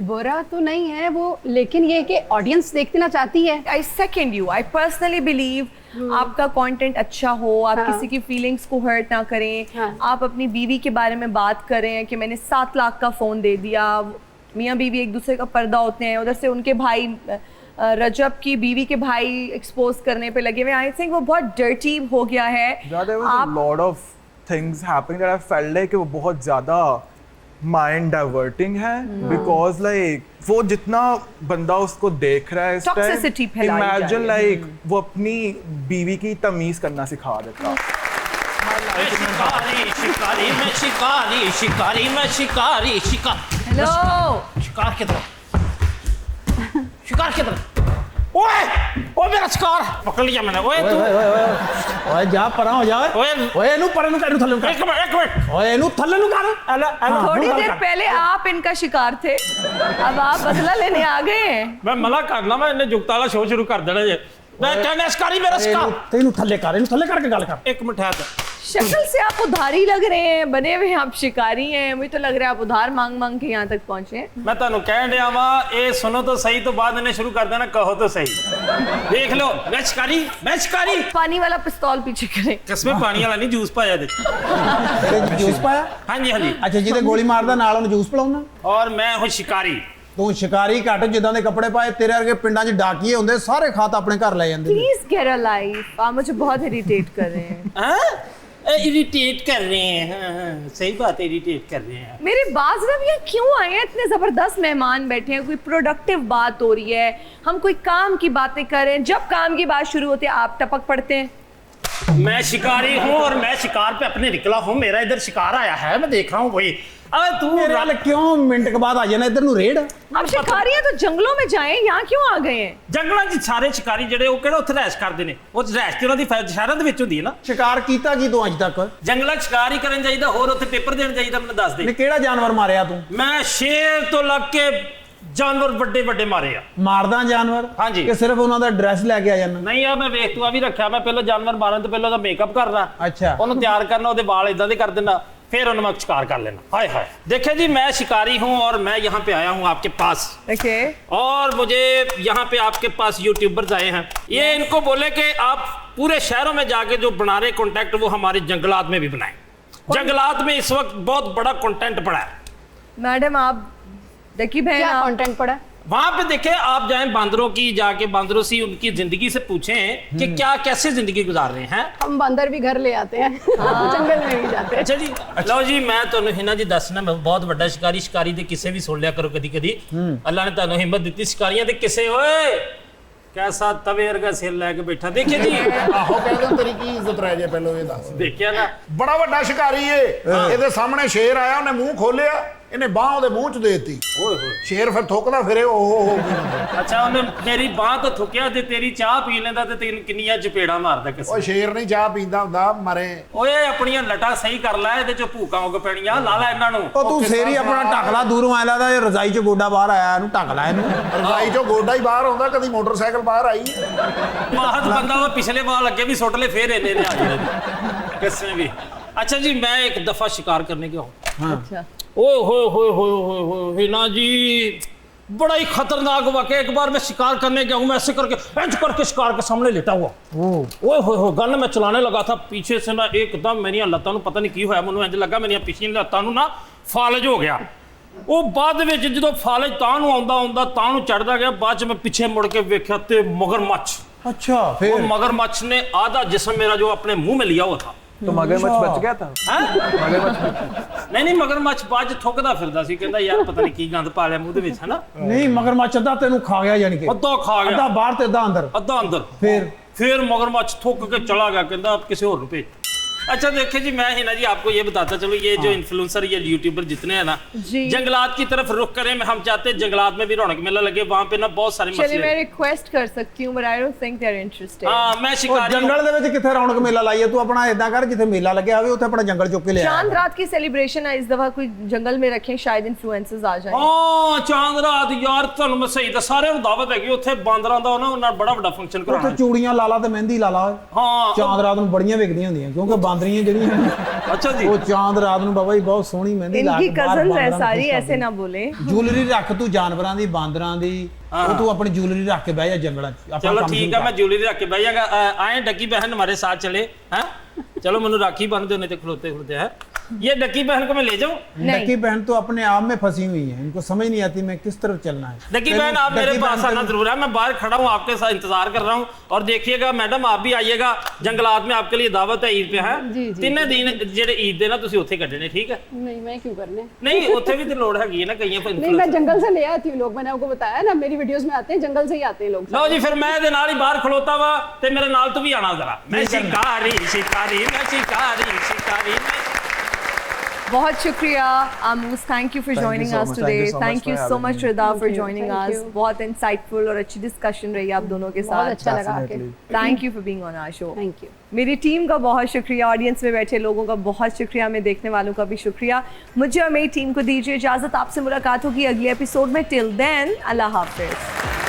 बुरा तो नहीं है वो, लेकिन ये कि ऑडियंस देखना चाहती है। I second you. I personally believe आपका कंटेंट अच्छा हो, आप हाँ। किसी की फीलिंग्स को हर्ट ना करें, हाँ। आप अपनी बीवी के बारे में बात करें कि मैंने 7 लाख का फ़ोन दे दिया। मियाँ बीवी एक दूसरे का पर्दा होते हैं, उधर से उनके भाई रजब की बीवी के भाई एक्सपोज करने पे लगे हुए। आई थिंक वो बहुत डर्टी हो गया है। there was a lot of things happening that I felt like कि वो बहुत ज़्यादा माइंड डाइवर्टिंग है बिकॉज लाइक वो जितना बंदा उसको देख रहा है इस Toxicity फैलाई जा रही इमेजिन है। लाइक वो अपनी बीवी की तमीज करना सिखा देता। शिकारी शिकारी मैं शिकारी शिकारी मैं शिकारी हेलो, शिकार की तरफ शिकार की तरफ। ओए ओ मेरा शिकार पकड़ लिया मैंने। ओए तू ਓਏ ਜਾ ਪਰਾਂ ਹੋ ਜਾ ओए ਓਏ ਇਹਨੂੰ ਪਰਾਂ ਨੂੰ ਕਰ ਇਹਨੂੰ ਥੱਲੇ ਨੂੰ एक ਕਰ मिनट एक मिनट ਓਏ ਇਹਨੂੰ ਥੱਲੇ ਨੂੰ ਕਰ ਐਲਾ थोड़ी देर पहले आप इनका शिकार थे, अब आप बदला लेने आ गए हैं। मैं मना करना मैं इन्हें जुगता वाला शो शुरू कर देना जे। मैं कहना शिकारी मेरा शिकार। ਤੈਨੂੰ ਥੱਲੇ ਕਰ ਇਹਨੂੰ ਥੱਲੇ ਕਰਕੇ ਗੱਲ ਕਰ एक मिनट है शक्ल से आप उधारी लग रहे हैं, बने हुए आप शिकारी हैं। मुझे तो लग रहा है आप उधार मांग मांग के यहाँ तक पहुंचे हैं। मैं ਤੁਹਾਨੂੰ ਕਹਿਣ ਡਿਆ ਵਾਂ ਇਹ ਸੁਣੋ ਤਾਂ ਸਹੀ ਤੋਂ ਬਾਅਦ ਇਹਨੇ ਸ਼ੁਰੂ ਕਰ ਦੇਣਾ ਕਹੋ ਤਾਂ ਸਹੀ। देख लो मैं शिकारी पानी वाला पिस्तौल पीछे करें। किसमें पानी वाला नहीं जूस पाया दे। ਇਹਦੇ ਜੂਸ ਪਾਇਆ हाँ जी ਅੱਛਾ ਜਿਹਦੇ ਗੋਲੀ ਮਾਰਦਾ ਨਾਲ ਉਹਨੂੰ ਜੂਸ ਪਿਲਾਉਣਾ और मैं हूँ शिकारी। ਤੂੰ ਸ਼ਿਕਾਰੀ ਘੱਟ ਜਿੱਦਾਂ ਦੇ ਕੱਪੜੇ ਪਾਏ ਤੇਰੇ ਵਰਗੇ ਪਿੰਡਾਂ 'ਚ ਡਾਕੀਏ ਹੁੰਦੇ ਸਾਰੇ ਖਾਤ ਆਪਣੇ ਘਰ ਲੈ ਜਾਂਦੇ ਨੇ। Please get a life. आप मुझे बहुत इरिटेट कर रहे हैं। इरिटेट कर रहे हैं। हाँ, सही बात है इरिटेट कर रहे हैं। मेरे बाज रविया क्यों आए हैं? इतने जबरदस्त मेहमान बैठे हैं, कोई प्रोडक्टिव बात हो रही है, हम कोई काम की बातें कर रहे हैं, जब काम की बात शुरू होती है आप टपक पड़ते हैं। मैं शिकारी हूँ और मैं शिकार पे अपने निकला हूँ। मेरा इधर शिकार आया है, मैं देख रहा हूँ वही। अबे तू मेरे वाले क्यों मिनट के बाद आ जाना इधर नु रेड? अब शिकारी हैं तो जंगलों में जाएं, यहाँ क्यों आ गए हैं? जंगलों 'ਚ ਸਾਰੇ शिकारी ਜਿਹੜੇ ਉਹ ਕਿਹੜਾ ਉੱਥੇ ਰਹਿਸ਼ ਕਰਦੇ ਨੇ, ਉਹ ਰਹਿਸ਼ ਤੇ ਉਹਨਾਂ ਦੀ ਸ਼ਹਿਰਾਂ ਦੇ ਵਿੱਚ ਹੁੰਦੀ ਹੈ ਨਾ। ਸ਼ਿਕਾਰ ਕੀਤਾ ਕੀ ਤੂੰ ਅੱਜ ਤੱਕ? ਜੰਗਲਾਂ 'ਚ ਸ਼ਿਕਾਰ ਹੀ ਕਰਨ ਜਾਈਦਾ, ਹੋਰ ਉੱਥੇ ਪੇਪਰ ਦੇਣ ਜਾਈਦਾ। ਮੈਨੂੰ ਦੱਸ ਦੇ ਨੇ ਕਿਹੜਾ ਜਾਨਵਰ ਮਾਰਿਆ ਤੂੰ? ਮੈਂ ਸ਼ੇਰ ਤੋਂ ਲੱਗ ਕੇ ਜਾਨਵਰ ਵੱਡੇ ਵੱਡੇ ਮਾਰੇ ਆ। ਮਾਰਦਾ ਜਾਨਵਰ? ਹਾਂਜੀ। ਕਿ ਸਿਰਫ ਉਹਨਾਂ ਦਾ ਐਡਰੈਸ ਲੈ ਕੇ ਆ ਜਾਣਾ? ਨਹੀਂ ਆ ਮੈਂ ਵੇਖ ਤੂੰ ਆ ਵੀ ਰੱਖਿਆ, ਮੈਂ ਪਹਿਲਾਂ ਜਾਨਵਰ ਮਾਰਨ ਤੋਂ ਪਹਿਲਾਂ ਉਹਦਾ ਮੇਕਅਪ ਕਰਨਾ, ਅੱਛਾ। ਉਹਨੂੰ ਤਿਆਰ करना, ਉਹਦੇ ਵਾਲ ਇਦਾਂ ਦੇ ਕਰ ਦੇਣਾ, फिर उन्हें मैं शिकार कर लेना। हाय हाय देखिए जी, मैं शिकारी हूँ और मैं यहाँ पे आया हूँ आपके पास। ओके। और मुझे यहाँ पे आपके पास यूट्यूबर्स आए हैं, ये इनको बोले कि आप पूरे शहरों में जाके जो बना रहे कंटेंट वो हमारे जंगलात में भी बनाएं। जंगलात में इस वक्त बहुत बड़ा कंटेंट पड़ा है। मैडम आप डकी बहन, क्या आप कंटेंट पड़ा? वहां पे देखे आप जाएं बांदरों की, जाके बांदरों से उनकी जिंदगी से पूछें कि क्या कैसे जिंदगी गुजार रहे हैं। हम बंदर भी घर ले आते हैं, जंगल में भी जाते हैं। अच्छा जी, लो जी मैं ਤੁਹਾਨੂੰ हिना जी दसना, मैं बहुत ਵੱਡਾ शिकारी, शिकारी ਦੇ ਕਿਸੇ ਵੀ ਸੁਣ ਲਿਆ ਕਰੋ ਕਦੀ ਕਦੀ। ਅੱਲਾ ਨੇ ਤੁਹਾਨੂੰ ਹਿੰਮਤ ਦਿੱਤੀ शिकारियां ਦੇ ਕਿਸੇ। ਓਏ कैसा तवे वर्गा सिर लेके बैठा, देखिए जी। ਆਹੋ ਕਹਿੰਦੇ ਤੇਰੀ ਕੀ ਇੱਜ਼ਤ ਰਹਿ ਜੇ, ਪਹਿਲਾਂ ਇਹ ਦੱਸ। देखिया ना, ਬੜਾ ਵੱਡਾ ਸ਼ਿਕਾਰੀ ਏ, ਇਹਦੇ ਸਾਹਮਣੇ ਸ਼ੇਰ ਆਇਆ, ਉਹਨੇ ਮੂੰਹ ਖੋਲਿਆ, ਇਹਨੇ ਬਾਹ ਉਹਦੇ ਮੂੰਹ 'ਚ ਦੇਤੀ। ओए होए। ਸ਼ੇਰ ਫਿਰ ਥੁੱਕਦਾ ਫਿਰੇ, ਓਹ अच्छा उन्हें मेरी बाह तो थुकिया ते तेरी चाह पी लेंदा ते तेन किन्नियां चपेड़ा मारदा ਉਹ किसे। ਸ਼ੇਰ ਨਹੀਂ ਚਾਹ ਪੀਂਦਾ ਹੁੰਦਾ, ਮਰੇ। ਓਏ ਆਪਣੀਆਂ ਲਟਾਂ ਸਹੀ ਕਰ ਲੈ, ਇਹਦੇ ਚੋਂ ਭੂਕਾਂ ਉੱਗ ਪੈਣੀਆਂ, ਲਾ ਲੈ ਇਹਨਾਂ ਨੂੰ। ਉਹ ਤੂੰ ਸੇਰੀ ਆਪਣਾ ਢੱਕ ਲਾ, ਦੂਰੋਂ ਐ ਲੱਗਦਾ ਇਹ ਰਜ਼ਾਈ ਚੋਂ ਗੋਡਾ ਬਾਹਰ ਆਇਆ, ਇਹਨੂੰ ਢੱਕ ਲੈ ਇਹਨੂੰ। ਰਜ਼ਾਈ 'ਚੋਂ ਗੋਡਾ ਹੀ ਬਾਹਰ ਆਉਂਦਾ, ਕਦੀ ਮੋਟਰਸਾਈਕਲ ਬਾਹਰ ਆਈ। ਬਾਹਰ ਬੰਦਾ ਉਹ ਪਿਛਲੇ ਵਾਲ ਅੱਗੇ ਵੀ ਸੁੱਟ ਲੈ, ਫੇਰ ਇਹਨੇ ਨੇ ਆ ਜਾਣੇ ਕਿਸੇ ਵੀ। अच्छा जी, मैं एक दफा शिकार करने गया हूँ। अच्छा। ओए होए होए होए होए होए हिना जी, बड़ा ही खतरनाक वाकया। एक बार मैं शिकार करने गया हूँ, मैं ऐसे करके इंच करके शिकार के सामने लेटा हुआ। ओए होए होए, गन मैं चलाने लगा था, पीछे से ना एकदम मेरी लत्तां नूं पता नहीं की होया, मैनूं इंज लगा मेरी पिछली लत्तां नूं ना फालज हो गया। ਉਹ ਬਾਅਦ ਵਿੱਚ ਜਦੋਂ ਫਾਲਜ ਤਾਂ ਨੂੰ ਆਉਂਦਾ ਤਾਂ ਨੂੰ ਚੜਦਾ ਗਿਆ, ਬਾਅਦ ਚ ਮੈਂ ਪਿੱਛੇ ਮੁੜ ਕੇ ਵੇਖਿਆ ਤੇ मगरमच्छ। अच्छा, वो फिर मगरमच्छ ने आधा जिस्म मेरा जो अपने मुंह में लिया हुआ था। तो मगरमच्छ बच गया था? नहीं मगरमच्छ ਬਾਅਦ ਚ ਥੁੱਕਦਾ ਫਿਰਦਾ ਸੀ, ਕਹਿੰਦਾ ਯਾਰ ਪਤਾ ਨਹੀਂ ਕੀ ਗੰਦ ਪਾ ਲਿਆ ਮੂੰਹ ਦੇ ਵਿੱਚ, ਹੈ ਨਾ। ਨਹੀਂ ਮਗਰਮੱਛ ਅੱਧਾ ਤੈਨੂੰ ਖਾ ਗਿਆ, ਯਾਨੀ ਕਿ ਅੱਧਾ ਖਾ ਗਿਆ, ਅੱਧਾ ਬਾਹਰ ਤੇ ਅੱਧਾ ਅੰਦਰ। ਅੱਧਾ ਅੰਦਰ। फिर मगरमच्छ थुक के चला गया, कहता आप किसी और पे। अच्छा देखिए जी, मैं हिना जी आपको ये बताता चलो, ये जो इन्फ्लुएंसर ये यूट्यूबर जितने हैं ना, जंगलात की तरफ रुख करें। हम चाहते हैं जंगलात में भी रौनक मेला लगे, वहाँ पे ना बहुत सारे चलिए मैं मसले। रिक्वेस्ट कर सकती हूँ, but I don't think they're interested। हाँ मैं ਉਹ शिकारी हूँ। ਜੰਗਲ ਦੇ ਵਿੱਚ ਕਿੱਥੇ ਰੌਣਕ ਮੇਲਾ ਲਾਈਏ? ਤੂੰ ਆਪਣਾ ਇਦਾਂ ਕਰ, ਜਿੱਥੇ ਮੇਲਾ ਲੱਗਿਆ ਹੋਵੇ ਉੱਥੇ ਆਪਣਾ ਜੰਗਲ ਚੁੱਕ ਕੇ ਲਿਆ। चांद रात की सेलिब्रेशन है, इस दफा कोई जंगल में रखें, शायद इन्फ्लुएंसर्स आ जाएं। हाँ चांद रात यार, ਤੁਹਾਨੂੰ ਮੈਂ ਸਹੀ ਦੱਸ, ਸਾਰਿਆਂ ਨੂੰ ਦਾਵਤ ਹੈਗੀ ਉੱਥੇ ਬਾਂਦਰਾਂ ਦਾ ਨਾ, ਉਹਨਾਂ ਬੜਾ ਵੱਡਾ ਫੰਕਸ਼ਨ ਉੱਥੇ ਕਰਾਉਣਾ। ਚੂੜੀਆਂ ਲਾ ਲਾ ਤੇ ਮਹਿੰਦੀ ਲਾ ਲਾ। ਹਾਂ ਚਾਂਦ ਰਾਤ ਨੂੰ ਬੜੀਆਂ ਵਿਕਦੀਆਂ ਹੁੰਦੀਆਂ, ਕਿਉਂਕਿ ਬਾਂਦਰੀਆਂ ਜਿਹੜੀਆਂ अच्छा जी, ਉਹ ਚਾਂਦ ਰਾਤ ਨੂੰ ਬਾਬਾ ਜੀ ਬਹੁਤ ਸੋਹਣੀ ਮਹਿੰਦੀ ਲਾ ਕੇ इनकी ਬਾਹਰ कजन है ਬਾਂਦਰਾਂ ਨੂੰ सारी, ਖੁਸ਼ ऐसे ਕਰਦੀ। ना बोले। ਜੁਐਲਰੀ ਰੱਖ ਤੂੰ, ਜਾਨਵਰਾਂ ਦੀ, ਬਾਂਦਰਾਂ ਦੀ, ਉਹ ਤੂੰ ਆਪਣੀ ਜੁਐਲਰੀ ਰੱਖ ਕੇ ਬਹਿ ਜਾ ਜੰਗਲਾਂ 'ਚ। ਆਪਣਾ चलो ਕੰਮ ठीक ਸ਼ੁਰੂ है, मैं ज्वेलरी रख के भाई आए डकी बहन हमारे साथ चले हैं। चलो मनु राखी बन दो, नहीं तो खलोते खलोते हैं। ये डकी बहन को मैं ले जाऊं? डकी बहन तो अपने आप में फंसी हुई है, इनको समझ नहीं आती मैं किस तरफ चलना है। डकी बहन आप मेरे पास आना जरूर है, मैं बाहर खड़ा हूँ आपके साथ इंतजार कर रहा हूँ। और देखिएगा मैडम आप भी आइएगा, जंगलात में आपके लिए दावत है ईद पे है। जी, जी। 3 दिन ਜਿਹੜੇ ईद ਦੇ ਨਾ ਤੁਸੀਂ ਉੱਥੇ ਕੱਢਣੇ, ਠੀਕ ਹੈ? नहीं मैं क्यों करने? नहीं ਉੱਥੇ ਵੀ ਤੇ ਲੋੜ ਹੈਗੀ ਹੈ ਨਾ ਕਈਆਂ पर। नहीं मैं जंगल से ले आती हूँ लोग, मैंने आपको बताया ना, मेरी वीडियोस में आते हैं, जंगल से ही आते हैं लोग। ਲਓ ਜੀ ਫਿਰ ਮੈਂ ਇਹਦੇ ਨਾਲ ਹੀ ਬਾਹਰ ਖਲੋਤਾ ਵਾ ਤੇ ਮੇਰੇ ਨਾਲ ਤੂੰ ਵੀ ਆਣਾ ਜ਼ਰਾ। ਮੈਂ शिकारी शिकारी मैं शिकारी शिकारी। बहुत शुक्रिया Amoos, thank you for joining us today. Thank you so much Rida for joining us. बहुत इंसाइटफुल और अच्छी डिस्कशन रही आप दोनों के बहुत साथ। अच्छा लगा आके। Thank you for being on our show. Thank you. मेरी टीम का बहुत शुक्रिया, ऑडियंस में बैठे लोगों का बहुत शुक्रिया, हमें देखने वालों का भी शुक्रिया। मुझे और मेरी टीम को दीजिए इजाज़त, आपसे मुलाकात होगी अगले एपिसोड में। टिल देन अल्लाह हाफिज़।